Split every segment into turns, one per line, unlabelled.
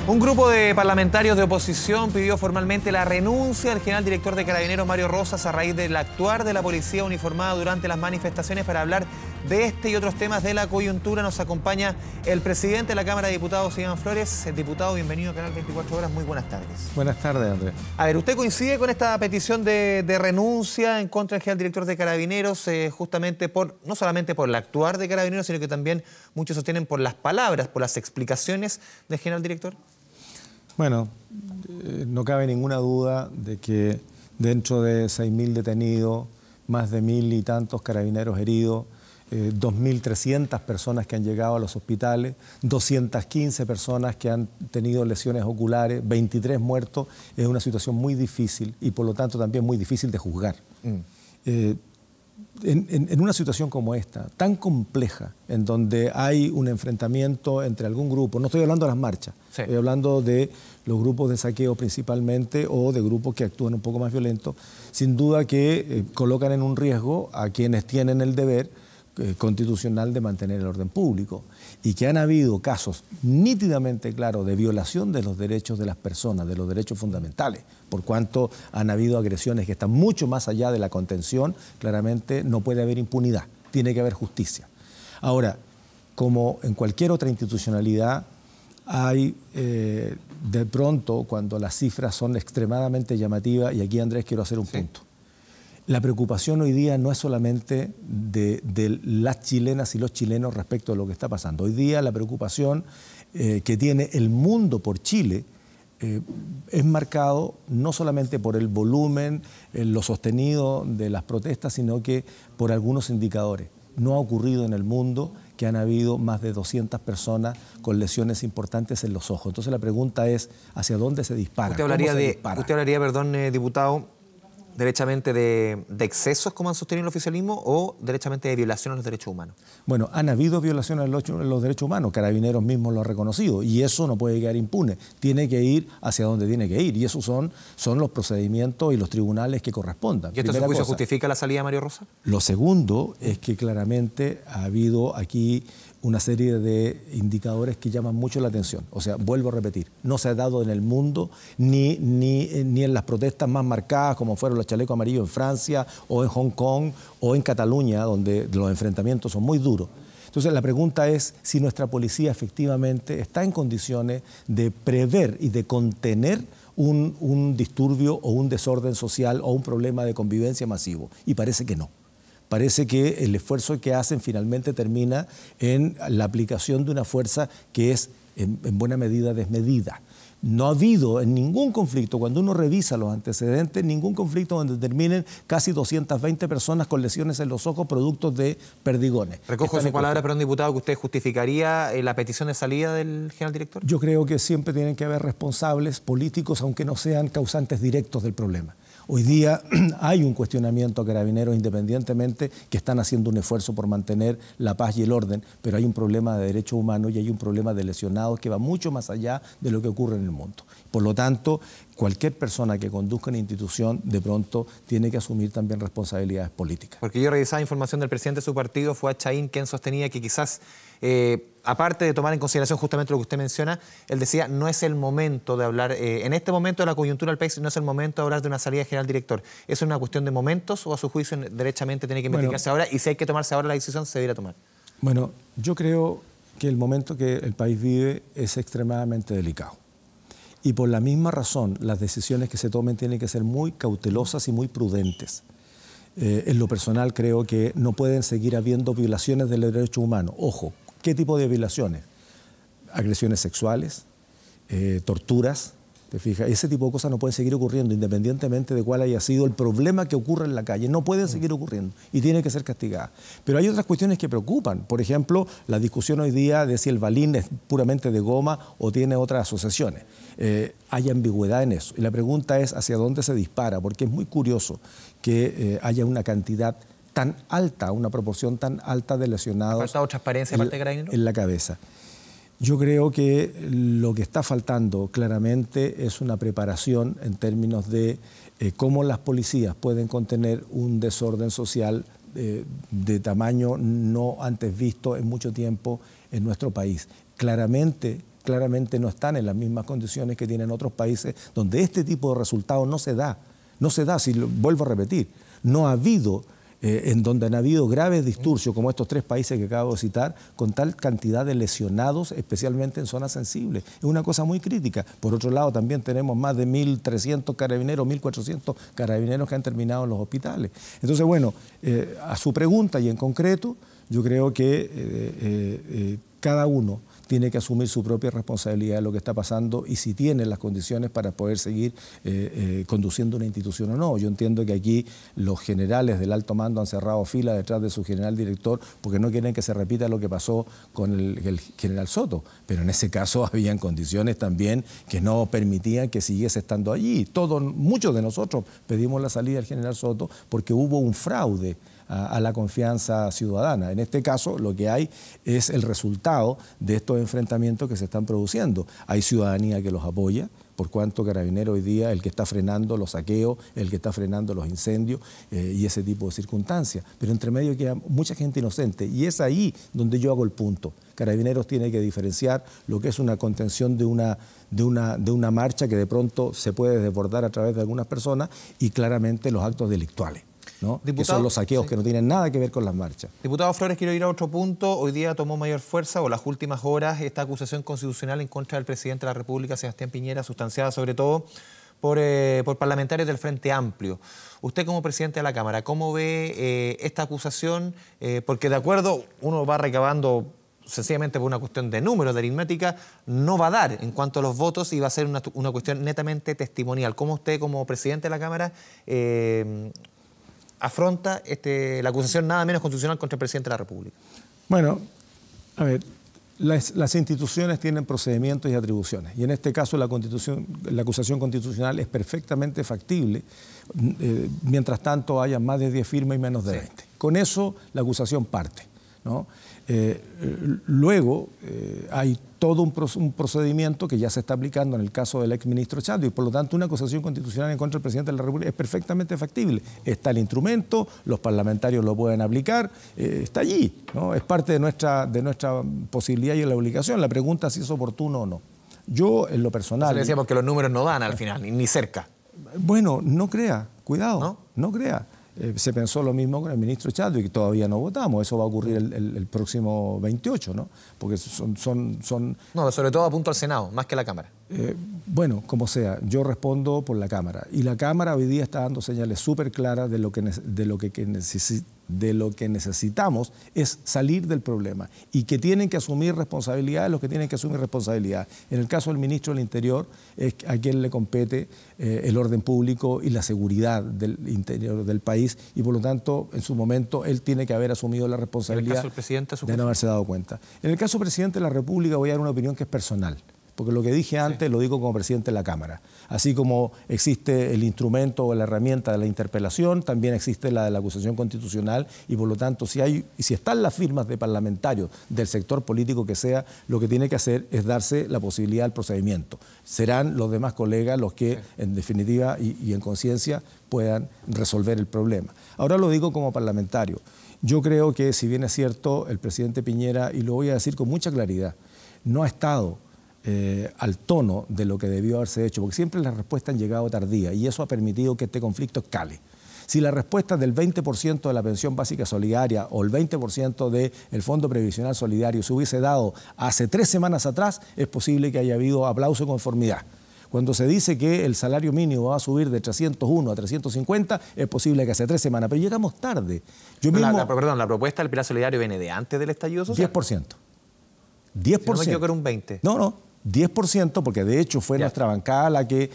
Un grupo de parlamentarios de oposición pidió formalmente la renuncia del general director de Carabineros, Mario Rosas, a raíz del actuar de la policía uniformada durante las manifestaciones. Para hablar de este y otros temas de la coyuntura nos acompaña el presidente de la Cámara de Diputados, Iván Flores. Diputado, bienvenido a Canal 24 Horas. Muy buenas tardes.
Buenas tardes, Andrés.
A ver, ¿usted coincide con esta petición de renuncia en contra del general director de Carabineros, justamente no solamente por el actuar de Carabineros, sino que también muchos sostienen por las palabras, por las explicaciones del general director?
Bueno, no cabe ninguna duda de que dentro de 6.000 detenidos, más de 1.000 y tantos carabineros heridos, 2.300 personas que han llegado a los hospitales, 215 personas que han tenido lesiones oculares, 23 muertos, es una situación muy difícil y por lo tanto también muy difícil de juzgar. En una situación como esta, tan compleja, en donde hay un enfrentamiento entre algún grupo, no estoy hablando de las marchas, sí, estoy hablando de los grupos de saqueo principalmente o de grupos que actúan un poco más violentos, sin duda que colocan en un riesgo a quienes tienen el deber constitucional de mantener el orden público, y que han habido casos nítidamente claros de violación de los derechos de las personas, de los derechos fundamentales, por cuanto han habido agresiones que están mucho más allá de la contención. Claramente no puede haber impunidad, tiene que haber justicia. Ahora, como en cualquier otra institucionalidad, hay de pronto, cuando las cifras son extremadamente llamativas, y aquí, Andrés, quiero hacer un punto. La preocupación hoy día no es solamente de las chilenas y los chilenos respecto a lo que está pasando. Hoy día la preocupación que tiene el mundo por Chile es marcado no solamente por el volumen, lo sostenido de las protestas, sino que por algunos indicadores. No ha ocurrido en el mundo que han habido más de 200 personas con lesiones importantes en los ojos. Entonces la pregunta es, ¿hacia dónde se dispara?
Usted hablaría, perdón, diputado, derechamente de excesos, como han sostenido el oficialismo, o derechamente de violación a los derechos humanos? Bueno,
han habido violaciones a los derechos humanos, Carabineros mismos lo ha reconocido, y eso no puede quedar impune, tiene que ir hacia donde tiene que ir, y esos son los procedimientos y los tribunales que correspondan.
¿Y esto a su juicio justifica la salida de Mario Rosas?
Lo segundo es que claramente ha habido aquí una serie de indicadores que llaman mucho la atención. O sea, vuelvo a repetir, no se ha dado en el mundo ni en las protestas más marcadas, como fueron los chalecos amarillos en Francia, o en Hong Kong, o en Cataluña, donde los enfrentamientos son muy duros. Entonces, la pregunta es si nuestra policía efectivamente está en condiciones de prever y de contener un disturbio o un desorden social o un problema de convivencia masivo. Y parece que no. Parece que el esfuerzo que hacen finalmente termina en la aplicación de una fuerza que es en buena medida desmedida. No ha habido en ningún conflicto, cuando uno revisa los antecedentes, ningún conflicto donde terminen casi 220 personas con lesiones en los ojos productos de perdigones.
Recojo su palabra, perdón, diputado, que usted justificaría la petición de salida del general director.
Yo creo que siempre tienen que haber responsables políticos, aunque no sean causantes directos del problema. Hoy día hay un cuestionamiento a Carabineros, independientemente que están haciendo un esfuerzo por mantener la paz y el orden, pero hay un problema de derechos humanos y hay un problema de lesionados que va mucho más allá de lo que ocurre en el mundo. Por lo tanto, cualquier persona que conduzca una institución de pronto tiene que asumir también responsabilidades políticas.
Porque yo revisaba información del presidente de su partido, Fuad Chahín, quien sostenía que quizás, aparte de tomar en consideración justamente lo que usted menciona, él decía, no es el momento de hablar, en este momento de la coyuntura del país, no es el momento de hablar de una salida de general director. ¿Es una cuestión de momentos o a su juicio derechamente tiene que investigarse ahora? Y si hay que tomarse ahora la decisión, se debería tomar.
Bueno, yo creo que el momento que el país vive es extremadamente delicado. Y por la misma razón, las decisiones que se tomen tienen que ser muy cautelosas y muy prudentes. En lo personal creo que no pueden seguir habiendo violaciones de los derechos humanos. Ojo, ¿qué tipo de violaciones? Agresiones sexuales, torturas, ¿te fijas? Ese tipo de cosas no pueden seguir ocurriendo independientemente de cuál haya sido el problema que ocurre en la calle. No pueden seguir ocurriendo y tienen que ser castigadas. Pero hay otras cuestiones que preocupan. Por ejemplo, la discusión hoy día de si el balín es puramente de goma o tiene otras asociaciones. Hay ambigüedad en eso. Y la pregunta es hacia dónde se dispara, porque es muy curioso que haya una cantidad tan alta, una proporción tan alta de lesionados.
¿Ha faltado transparencia aparte de Carabineros?
En la cabeza. Yo creo que lo que está faltando claramente es una preparación en términos de cómo las policías pueden contener un desorden social de tamaño no antes visto en mucho tiempo en nuestro país. Claramente claramente no están en las mismas condiciones que tienen otros países donde este tipo de resultado no se da. No se da, vuelvo a repetir, no ha habido, en donde han habido graves disturbios, como estos 3 países que acabo de citar, con tal cantidad de lesionados, especialmente en zonas sensibles. Es una cosa muy crítica. Por otro lado, también tenemos más de 1.300 carabineros, 1.400 carabineros que han terminado en los hospitales. Entonces, bueno, a su pregunta y en concreto, yo creo que cada uno tiene que asumir su propia responsabilidad de lo que está pasando y si tiene las condiciones para poder seguir conduciendo una institución o no. Yo entiendo que aquí los generales del alto mando han cerrado fila detrás de su general director porque no quieren que se repita lo que pasó con el general Soto, pero en ese caso habían condiciones también que no permitían que siguiese estando allí. Muchos de nosotros pedimos la salida del general Soto porque hubo un fraude a la confianza ciudadana. En este caso, lo que hay es el resultado de estos enfrentamientos que se están produciendo. Hay ciudadanía que los apoya, por cuanto Carabinero hoy día el que está frenando los saqueos, el que está frenando los incendios y ese tipo de circunstancias. Pero entre medio queda mucha gente inocente y es ahí donde yo hago el punto. Carabineros tiene que diferenciar lo que es una contención de una marcha que de pronto se puede desbordar a través de algunas personas y claramente los actos delictuales, ¿no? Diputado, que son los saqueos, sí, que no tienen nada que ver con las marchas.
Diputado Flores, quiero ir a otro punto. Hoy día tomó mayor fuerza, o las últimas horas, esta acusación constitucional en contra del presidente de la República, Sebastián Piñera, sustanciada sobre todo por parlamentarios del Frente Amplio. Usted como presidente de la Cámara, ¿cómo ve esta acusación? Porque de acuerdo, uno va recabando sencillamente por una cuestión de números, de aritmética, no va a dar en cuanto a los votos y va a ser una cuestión netamente testimonial. ¿Cómo usted como presidente de la Cámara afronta la acusación nada menos constitucional contra el presidente de la República?
Bueno, a ver, las instituciones tienen procedimientos y atribuciones, y en este caso la acusación constitucional es perfectamente factible, mientras tanto haya más de 10 firmas y menos de 20. Sí. Con eso la acusación parte, ¿no? Luego hay todo un procedimiento que ya se está aplicando en el caso del exministro Chadwick, por lo tanto una acusación constitucional en contra del presidente de la República es perfectamente factible. Está el instrumento, los parlamentarios lo pueden aplicar, está allí, ¿no? Es parte de nuestra posibilidad y la obligación. La pregunta es si es oportuno o no. Yo, en lo personal...
Se le decía porque los números no dan al final, ni cerca.
Bueno, no crea, cuidado, no crea. Se pensó lo mismo con el ministro Chadwick, todavía no votamos, eso va a ocurrir el próximo 28, ¿no? Porque son... No,
sobre todo apunto al Senado, más que a la Cámara.
Bueno, como sea, yo respondo por la Cámara. Y la Cámara hoy día está dando señales súper claras de lo que necesitamos es salir del problema y que tienen que asumir responsabilidades los que tienen que asumir responsabilidad. En el caso del ministro del Interior, es a quien le compete el orden público y la seguridad del interior del país y por lo tanto, en su momento, él tiene que haber asumido la responsabilidad de no haberse dado cuenta. En el caso del presidente de la República voy a dar una opinión que es personal. Porque lo que dije antes lo digo como presidente de la Cámara. Así como existe el instrumento o la herramienta de la interpelación, también existe la de la acusación constitucional y por lo tanto si están las firmas de parlamentarios del sector político que sea, lo que tiene que hacer es darse la posibilidad del procedimiento. Serán los demás colegas los que en definitiva y en conciencia puedan resolver el problema. Ahora lo digo como parlamentario. Yo creo que si bien es cierto el presidente Piñera, y lo voy a decir con mucha claridad, no ha estado al tono de lo que debió haberse hecho, porque siempre las respuestas han llegado tardía y eso ha permitido que este conflicto escale. Si la respuesta del 20% de la pensión básica solidaria o el 20% del Fondo Previsional Solidario se hubiese dado hace 3 semanas atrás, es posible que haya habido aplauso y conformidad. Cuando se dice que el salario mínimo va a subir de 301 a 350, es posible que hace 3 semanas, pero llegamos tarde.
Perdón, la propuesta del Pilar Solidario viene de antes del estallido social.
10%. 10%.
Si no me equivoco, era un 20%.
No. 10%, porque de hecho fue nuestra bancada la que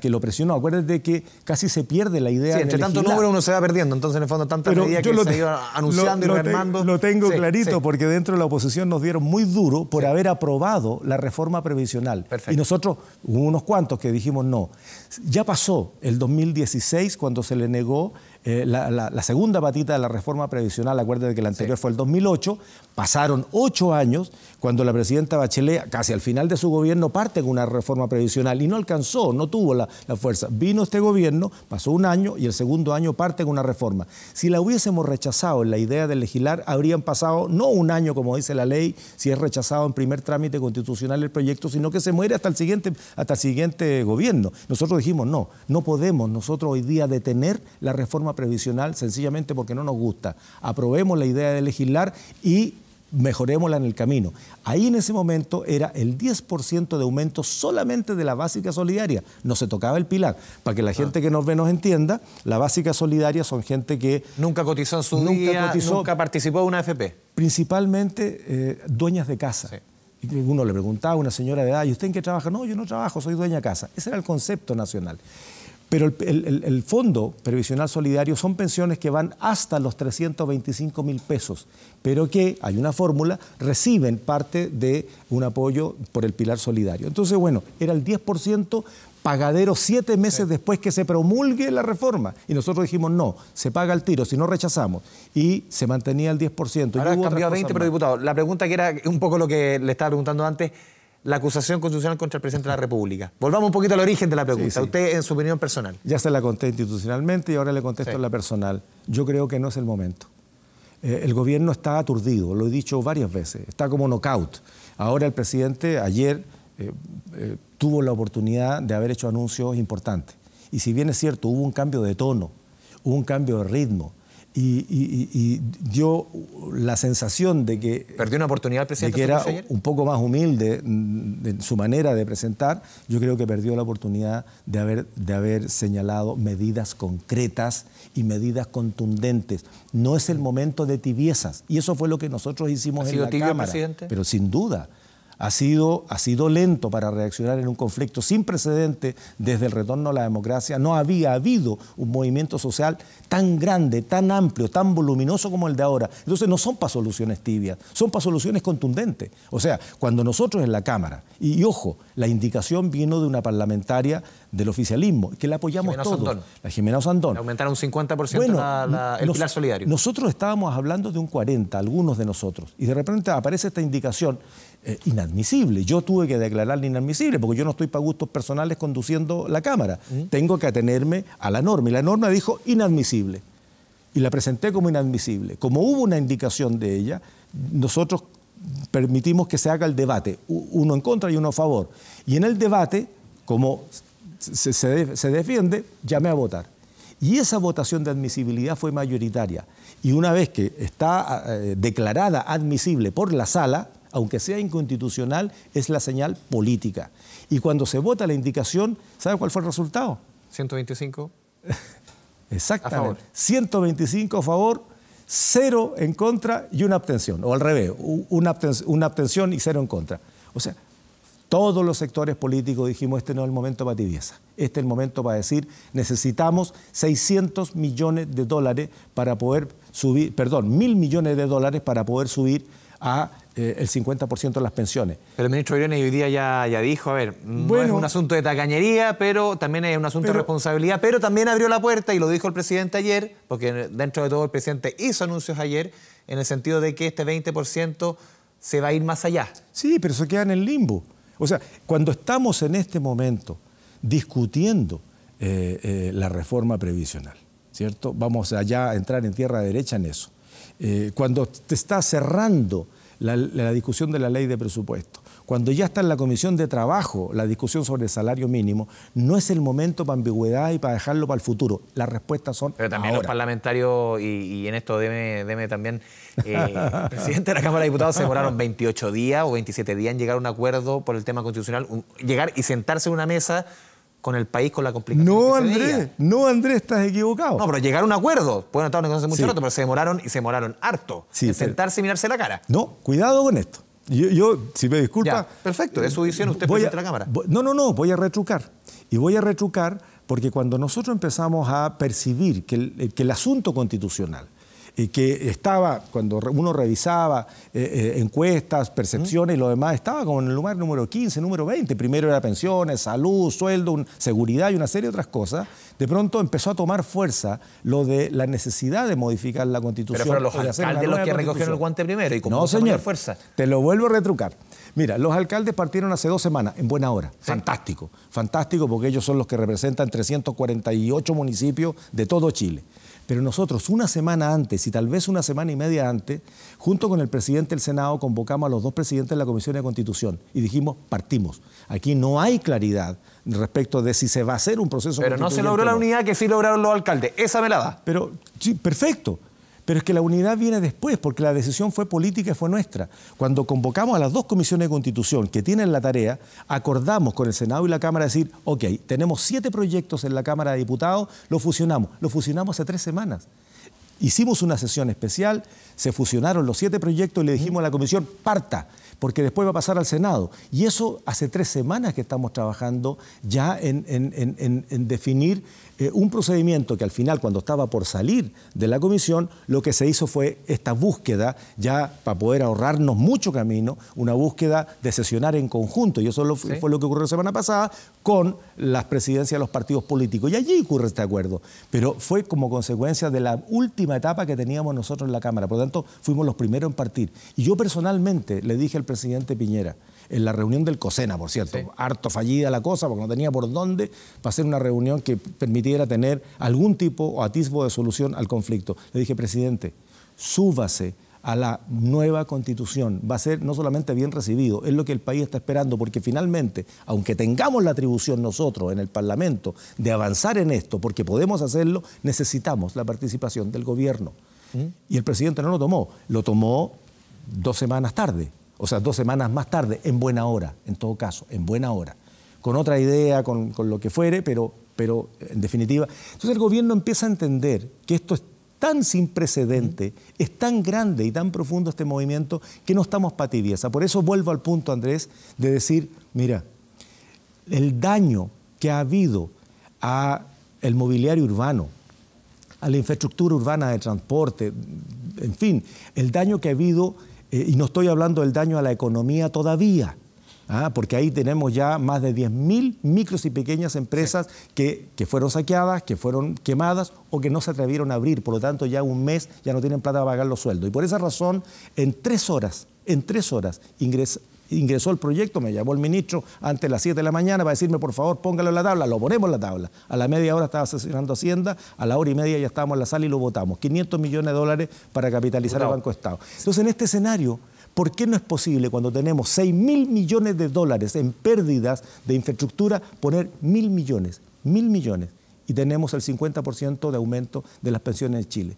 lo presionó. Acuérdate que casi se pierde la idea de
entre tanto número uno se va perdiendo, entonces en el fondo tantas medidas que se iba anunciando y rearmando.
Lo tengo clarito, porque dentro de la oposición nos dieron muy duro por haber aprobado la reforma previsional. Perfecto. Y nosotros, hubo unos cuantos que dijimos no. Ya pasó el 2016 cuando se le negó la segunda patita de la reforma previsional, acuérdate que la anterior fue el 2008, pasaron 8 años cuando la presidenta Bachelet, casi al final de su gobierno, parte con una reforma previsional y no alcanzó, no tuvo la fuerza. Vino este gobierno, pasó un año y el segundo año parte con una reforma. Si la hubiésemos rechazado en la idea de legislar, habrían pasado no un año, como dice la ley, si es rechazado en primer trámite constitucional el proyecto, sino que se muere hasta el siguiente gobierno. Nosotros dijimos, no podemos nosotros hoy día detener la reforma previsional sencillamente porque no nos gusta. Aprobemos la idea de legislar y mejorémosla en el camino. Ahí en ese momento era el 10% de aumento solamente de la básica solidaria. No se tocaba el pilar. Para que la gente que nos ve nos entienda, la básica solidaria son gente que
nunca cotizó en su día, nunca participó de una AFP.
Principalmente dueñas de casa. Sí. Y uno le preguntaba a una señora de edad, ¿y usted en qué trabaja? No, yo no trabajo, soy dueña de casa. Ese era el concepto nacional. Pero el Fondo Previsional Solidario son pensiones que van hasta los 325.000 pesos, pero que, hay una fórmula, reciben parte de un apoyo por el pilar solidario. Entonces, bueno, era el 10% pagadero 7 meses después que se promulgue la reforma. Y nosotros dijimos, no, se paga al tiro, si no rechazamos. Y se mantenía el 10%.
Ahora cambió a 20, pero diputado, la pregunta que era un poco lo que le estaba preguntando antes, la acusación constitucional contra el presidente de la República. Volvamos un poquito al origen de la pregunta. Sí. Usted, en su opinión personal.
Ya se la conté institucionalmente y ahora le contesto en la personal. Yo creo que no es el momento. El gobierno está aturdido, lo he dicho varias veces, está como knockout. Ahora el presidente ayer tuvo la oportunidad de haber hecho anuncios importantes. Y si bien es cierto, hubo un cambio de tono, hubo un cambio de ritmo, y dio la sensación de que...
¿Perdió una oportunidad el presidente?
De que era un poco más humilde en su manera de presentar. Yo creo que perdió la oportunidad de haber señalado medidas concretas y medidas contundentes. No es el momento de tibiezas. Y eso fue lo que nosotros hicimos en la Cámara.
Presidente?
Pero sin duda. Ha sido lento para reaccionar en un conflicto sin precedente desde el retorno a la democracia. No había habido un movimiento social tan grande, tan amplio, tan voluminoso como el de ahora. Entonces no son para soluciones tibias, son para soluciones contundentes. O sea, cuando nosotros en la Cámara, y ojo, la indicación vino de una parlamentaria del oficialismo, que la apoyamos todos, la Jimena Osandón.
Aumentaron un 50% el pilar solidario.
Nosotros estábamos hablando de un 40%, algunos de nosotros, y de repente aparece esta indicación inadmisible. Yo tuve que declararla inadmisible porque yo no estoy para gustos personales conduciendo la Cámara. Tengo que atenerme a la norma y la norma dijo inadmisible y la presenté como inadmisible. Como hubo una indicación de ella, nosotros permitimos que se haga el debate, uno en contra y uno a favor. Y en el debate, como se defiende, llamé a votar. Y esa votación de admisibilidad fue mayoritaria. Y una vez que está declarada admisible por la sala, aunque sea inconstitucional, es la señal política. Y cuando se vota la indicación, ¿sabe cuál fue el resultado?
125.
Exactamente.
A favor.
125 a favor, 0 en contra y una abstención. O al revés, una abstención y 0 en contra. O sea, todos los sectores políticos dijimos, este no es el momento para tibieza. Este es el momento para decir, necesitamos 600 millones de dólares para poder subir, perdón, 1.000 millones de dólares para poder subir a el 50% de las pensiones.
Pero el ministro Briones hoy día ya dijo, a ver, no es un asunto de tacañería, pero también es un asunto de responsabilidad, pero también abrió la puerta, y lo dijo el presidente ayer, porque dentro de todo el presidente hizo anuncios ayer, en el sentido de que este 20% se va a ir más allá.
Sí, pero eso queda en el limbo. O sea, cuando estamos en este momento discutiendo la reforma previsional, ¿cierto? Vamos allá a entrar en tierra derecha en eso. Cuando te está cerrando la discusión de la ley de presupuesto, cuando ya está en la Comisión de Trabajo la discusión sobre el salario mínimo, no es el momento para ambigüedad y para dejarlo para el futuro. Las respuestas son
Pero también
ahora.
Los parlamentarios, y en esto deme también, el presidente de la Cámara de Diputados se demoraron 28 días o 27 días en llegar a un acuerdo por el tema constitucional, llegar y sentarse en una mesa con el país, con la complicación.
No, Andrés, estás equivocado.
No, pero llegar a un acuerdo. Pueden estar negociando mucho rato, pero se demoraron harto en sentarse y mirarse la cara.
No, cuidado con esto. Yo si me disculpa...
Ya, perfecto, es su visión, usted presidente de la Cámara.
Voy a retrucar. Y voy a retrucar porque cuando nosotros empezamos a percibir que el asunto constitucional y que estaba, cuando uno revisaba encuestas, percepciones y lo demás, estaba como en el lugar número 15, número 20. Primero era pensiones, salud, sueldo, seguridad y una serie de otras cosas. De pronto empezó a tomar fuerza lo de la necesidad de modificar la Constitución.
Pero fueron los alcaldes los que recogieron el guante primero y como
no, señor,
fuerza.
Te lo vuelvo a retrucar. Mira, los alcaldes partieron hace 2 semanas, en buena hora. ¿Sí? Fantástico, fantástico, porque ellos son los que representan 348 municipios de todo Chile. Pero nosotros, una semana antes y tal vez una semana y media antes, junto con el presidente del Senado, convocamos a los 2 presidentes de la Comisión de Constitución y dijimos, partimos. Aquí no hay claridad respecto de si se va a hacer un proceso
constituyente. Pero no se logró la unidad que sí lograron los alcaldes. Esa me la da.
Pero, sí, perfecto. Pero es que la unidad viene después, porque la decisión fue política y fue nuestra. Cuando convocamos a las 2 comisiones de Constitución que tienen la tarea, acordamos con el Senado y la Cámara decir, ok, tenemos 7 proyectos en la Cámara de Diputados, los fusionamos hace 3 semanas. Hicimos una sesión especial, se fusionaron los 7 proyectos y le dijimos a la comisión, parta, porque después va a pasar al Senado. Y eso hace 3 semanas que estamos trabajando ya en definir un procedimiento que al final, cuando estaba por salir de la comisión, lo que se hizo fue esta búsqueda, ya para poder ahorrarnos mucho camino, una búsqueda de sesionar en conjunto. Y eso fue lo que ocurrió la semana pasada con las presidencias de los partidos políticos. Y allí ocurre este acuerdo. Pero fue como consecuencia de la última etapa que teníamos nosotros en la Cámara. Por lo tanto, fuimos los primeros en partir. Y yo personalmente le dije al presidente Piñera, en la reunión del COSENA, por cierto, harto fallida la cosa porque no tenía por dónde para hacer una reunión que permitiera tener algún tipo o atisbo de solución al conflicto. Le dije, presidente, súbase a la nueva Constitución. Va a ser no solamente bien recibido, es lo que el país está esperando, porque finalmente, aunque tengamos la atribución nosotros en el Parlamento de avanzar en esto, porque podemos hacerlo, necesitamos la participación del gobierno. Y el presidente no lo tomó 2 semanas tarde. O sea, 2 semanas más tarde, en buena hora, en todo caso, en buena hora. Con otra idea, con lo que fuere, pero en definitiva. Entonces el gobierno empieza a entender que esto es tan sin precedente, es tan grande y tan profundo este movimiento que no estamos para tibieza. Por eso vuelvo al punto, Andrés, de decir, mira, el daño que ha habido al mobiliario urbano, a la infraestructura urbana de transporte, en fin, el daño que ha habido, y no estoy hablando del daño a la economía todavía, porque ahí tenemos ya más de 10.000 micros y pequeñas empresas que fueron saqueadas, que fueron quemadas o que no se atrevieron a abrir, por lo tanto ya un mes ya no tienen plata para pagar los sueldos. Y por esa razón, en 3 horas ingresó el proyecto, me llamó el ministro antes de las 7 de la mañana para decirme, por favor, póngalo en la tabla, lo ponemos en la tabla. A la media hora estaba sesionando Hacienda, a la hora y media ya estábamos en la sala y lo votamos. 500 millones de dólares para capitalizar el Banco Estado. Entonces, en este escenario, ¿por qué no es posible, cuando tenemos 6.000 millones de dólares en pérdidas de infraestructura, poner 1.000 millones, y tenemos el 50% de aumento de las pensiones en Chile?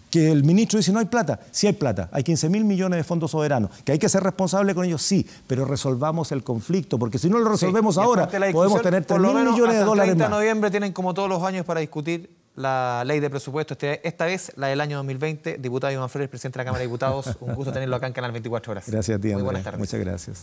Que el ministro dice, no hay plata. Sí hay plata, hay 15.000 millones de fondos soberanos. Que hay que ser responsable con ellos, sí, pero resolvamos el conflicto, porque si no lo resolvemos ahora, podemos tener 3.000 millones de dólares más.
El 30 de noviembre tienen como todos los años para discutir la ley de presupuesto, esta vez la del año 2020. Diputado Iván Flores, presidente de la Cámara de Diputados, un gusto tenerlo acá en Canal 24 Horas.
Gracias a ti, Andrés.
Muy buenas tardes.
Muchas gracias.